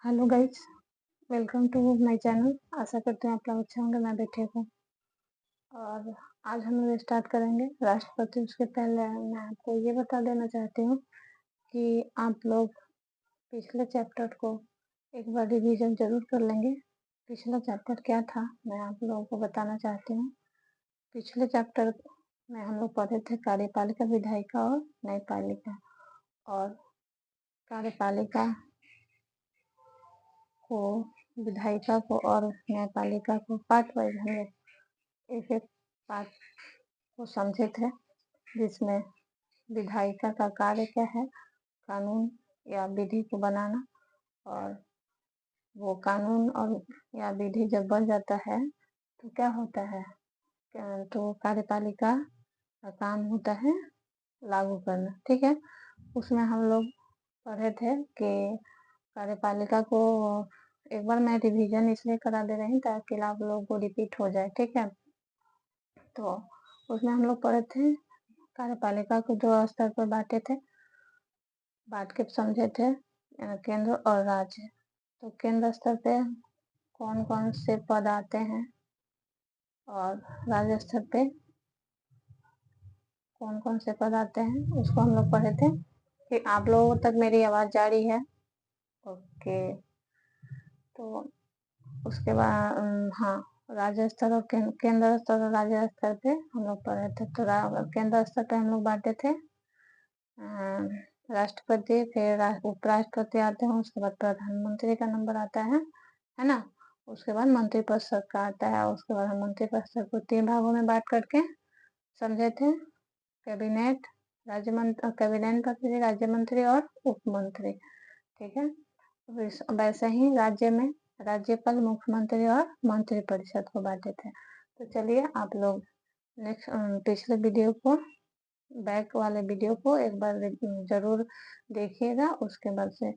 Hello guys, welcome to my channel. आशा करते हैं आप लोग अच्छे होंगे, मैं भी ठीक हूँ। और आज हम लोग स्टार्ट करेंगे राष्ट्रपति। उसके पहले मैं आपको ये बता देना चाहती हूँ कि आप लोग पिछले चैप्टर को एक बार रिवीजन जरूर कर लेंगे। पिछला चैप्टर क्या था मैं आप लोगों को बताना चाहती हूँ। पिछले चैप्टर में हम लोग पढ़े थे कार्यपालिका, विधायिका और न्यायपालिका। और कार्यपालिका को, विधायिका को और न्यायपालिका को पार्ट वाइज हम लोग एक एक पार्ट को समझे थे, जिसमें विधायिका का कार्य क्या है, कानून या विधि को बनाना। और वो कानून और या विधि जब बन जाता है तो क्या होता है, तो कार्यपालिका का काम होता है लागू करना। ठीक है, उसमें हम लोग पढ़े थे कि कार्यपालिका को, एक बार मैं रिवीजन इसलिए करा दे रही हूँ ताकि आप लोगों को रिपीट हो जाए। ठीक है, तो उसमें हम लोग पढ़े थे कार्यपालिका को दो स्तर पर बांट के समझे थे, केंद्र और राज्य। तो केंद्र स्तर पे कौन कौन से पद आते हैं और राज्य स्तर पे कौन कौन से पद आते हैं, उसको हम लोग पढ़े थे। कि आप लोगों तक मेरी आवाज जा रही है? ओके, तो उसके बाद हाँ, राज्य स्तर और केंद्र स्तर और राज्य स्तर पे हम लोग पढ़े थे। तो केंद्र स्तर पे हम लोग बांटे थे राष्ट्रपति, फिर उपराष्ट्रपति आते हैं, उसके बाद प्रधानमंत्री का नंबर आता है ना। उसके बाद मंत्रिपरिषद का आता है। उसके बाद हम मंत्रिपरिषद को 3 भागों में बांट करके समझे थे, कैबिनेट, कैबिनेट मंत्री, राज्य मंत्री और उप मंत्री। ठीक है, वैसे ही राज्य में राज्यपाल, मुख्यमंत्री और मंत्रिपरिषद को बांटे थे। तो चलिए आप लोग नेक्स्ट पिछले वीडियो को, बैक वाले वीडियो को एक बार जरूर देखिएगा। उसके बाद से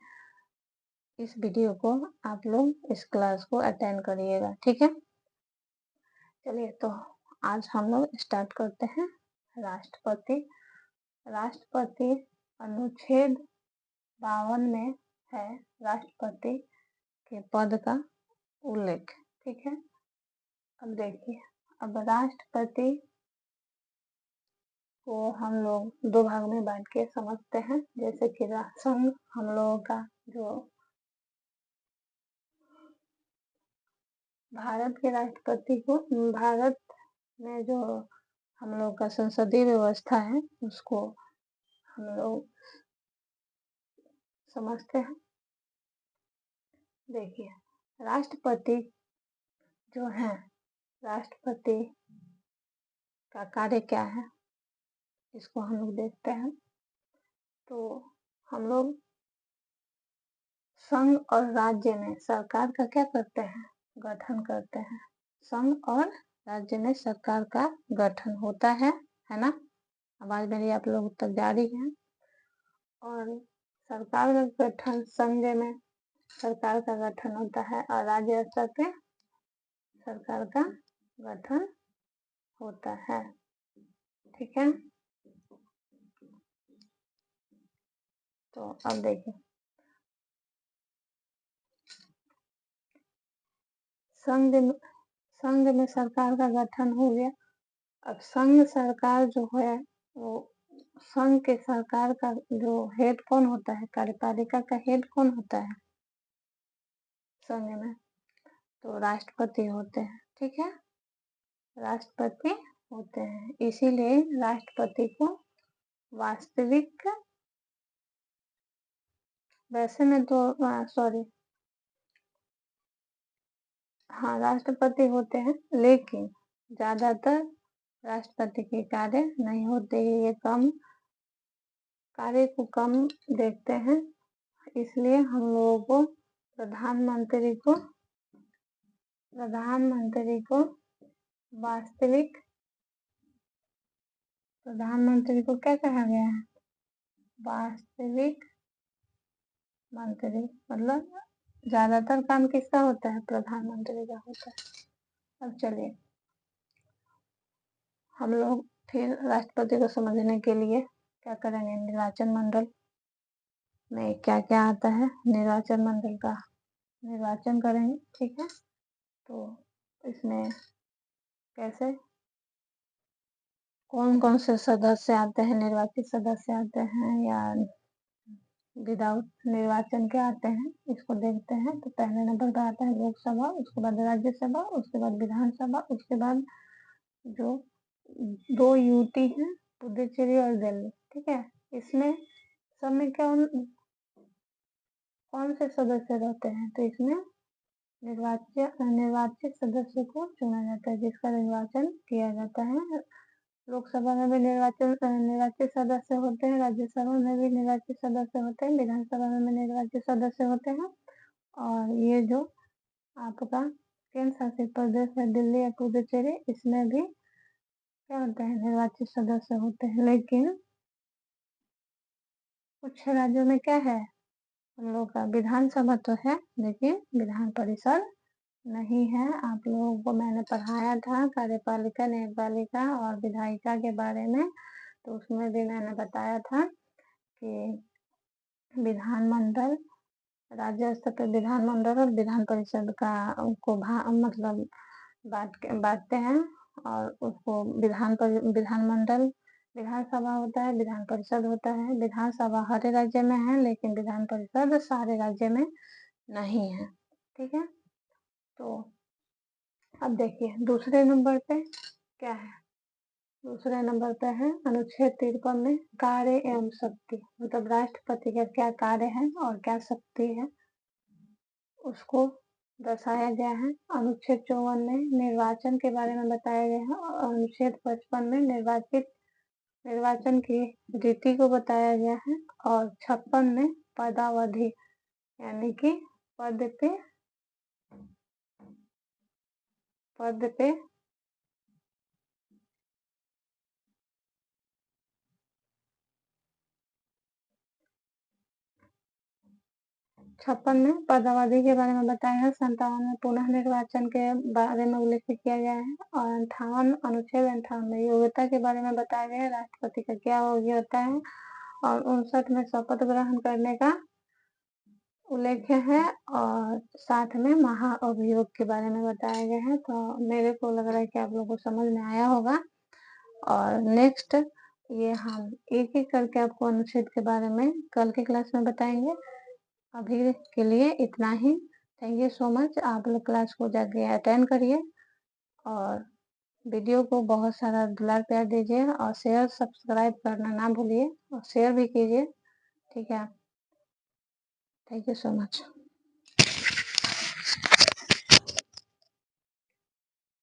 इस वीडियो को आप लोग इस क्लास को अटेंड करिएगा। ठीक है, चलिए तो आज हम लोग स्टार्ट करते हैं। राष्ट्रपति अनुच्छेद 52 में है राष्ट्रपति के पद का उल्लेख। ठीक है, अब देखिए, अब राष्ट्रपति को हम लोग 2 भाग में बांट के समझते हैं। जैसे कि संघ, हम लोगों का जो भारत के राष्ट्रपति को, भारत में जो हम लोग का संसदीय व्यवस्था है उसको हम लोग समझते हैं। देखिए, राष्ट्रपति जो है, राष्ट्रपति का कार्य क्या है इसको हम लोग देखते हैं। तो हम लोग संघ और राज्य में सरकार का क्या करते हैं, गठन करते हैं। संघ और राज्य में सरकार का गठन होता है ना। आवाज मेरी आप लोग तक जा रही है? और सरकार का गठन, संघ में सरकार का गठन होता है और राज्य स्तर पे सरकार का गठन होता है। ठीक है, तो अब देखिए, संघ में सरकार का गठन हो गया। अब संघ सरकार जो है, वो संघ के सरकार का जो हेड कौन होता है, कार्यपालिका का हेड कौन होता है संघ में? तो राष्ट्रपति होते हैं। ठीक है, राष्ट्रपति होते हैं, इसीलिए राष्ट्रपति को वास्तविक, वैसे में तो सॉरी, हाँ राष्ट्रपति होते हैं, लेकिन ज्यादातर राष्ट्रपति के कार्य नहीं होते, ये कम कार्य को कम देखते हैं। इसलिए हम लोगों को प्रधानमंत्री को वास्तविक, प्रधानमंत्री को क्या कहा गया है, वास्तविक मंत्री। मतलब ज्यादातर काम किसका होता है, प्रधानमंत्री का होता है। अब चलिए हम लोग फिर राष्ट्रपति को समझने के लिए क्या करेंगे, निर्वाचन मंडल में क्या क्या आता है, निर्वाचन मंडल का निर्वाचन करेंगे। ठीक है, तो इसमें कैसे कौन कौन से सदस्य आते हैं, निर्वाचित सदस्य आते हैं या विदाउट निर्वाचन के आते हैं, इसको देखते हैं। तो पहले नंबर पर आता है लोकसभा, उसके बाद राज्यसभा, उसके बाद विधानसभा, उसके बाद जो 2 यूटी हैं, पुडुचेरी और दिल्ली। ठीक है, इसमें सब में कौन से सदस्य रहते हैं, तो इसमें निर्वाचित सदस्य को चुना जाता है, जिसका निर्वाचन किया जाता है। लोकसभा में भी निर्वाचित सदस्य होते हैं, राज्यसभा में भी निर्वाचित सदस्य होते हैं, विधानसभा में भी निर्वाचित सदस्य होते हैं। और ये जो आपका केंद्र शासित प्रदेश है दिल्ली या पुडुचेरी, इसमें भी क्या होते हैं, निर्वाचित सदस्य होते हैं। लेकिन कुछ राज्यों में क्या है, हम लोग का विधानसभा तो है लेकिन विधान परिषद नहीं है। आप लोगों को मैंने पढ़ाया था कार्यपालिका, न्यायपालिका और विधायिका के बारे में, तो उसमें भी मैंने बताया था कि विधानमंडल, राज्य स्तर पर विधानमंडल और विधान परिषद का को मतलब बांटते हैं, और उसको विधानमंडल विधानसभा होता है, विधान परिषद होता है। विधानसभा हर राज्य में है लेकिन विधान परिषद सारे राज्य में नहीं है। ठीक है, तो अब देखिए दूसरे नंबर पे क्या है, दूसरे नंबर पे है अनुच्छेद 53 में कार्य एवं शक्ति, मतलब राष्ट्रपति का क्या कार्य है और क्या शक्ति है उसको दर्शाया गया है। अनुच्छेद 54 में निर्वाचन के बारे में बताया गया है, और अनुच्छेद 55 में निर्वाचन की रीति को बताया गया है, और 56 में पदावधि यानी कि पद पे 56 में पदावधि के बारे में बताया है। 57 में पुनः निर्वाचन के बारे में उल्लेख किया गया है, और अनुच्छेद 58 में योग्यता के बारे में बताया गया है, राष्ट्रपति का क्या योग्यता है। और 59 में शपथ ग्रहण करने का उल्लेख है, और साथ में महाअभियोग के बारे में बताया गया है। तो मेरे को लग रहा है कि आप लोगों को समझ में आया होगा। और नेक्स्ट ये हम एक एक करके आपको अनुच्छेद के बारे में कल के क्लास में बताएंगे। अभी के लिए इतना ही। Thank you so much. आप लोग क्लास को जाके अटेंड करिए, और वीडियो को बहुत सारा दुलार प्यार दीजिए, और शेयर सब्सक्राइब करना ना भूलिए, और शेयर भी कीजिए। ठीक है, थैंक यू सो मच।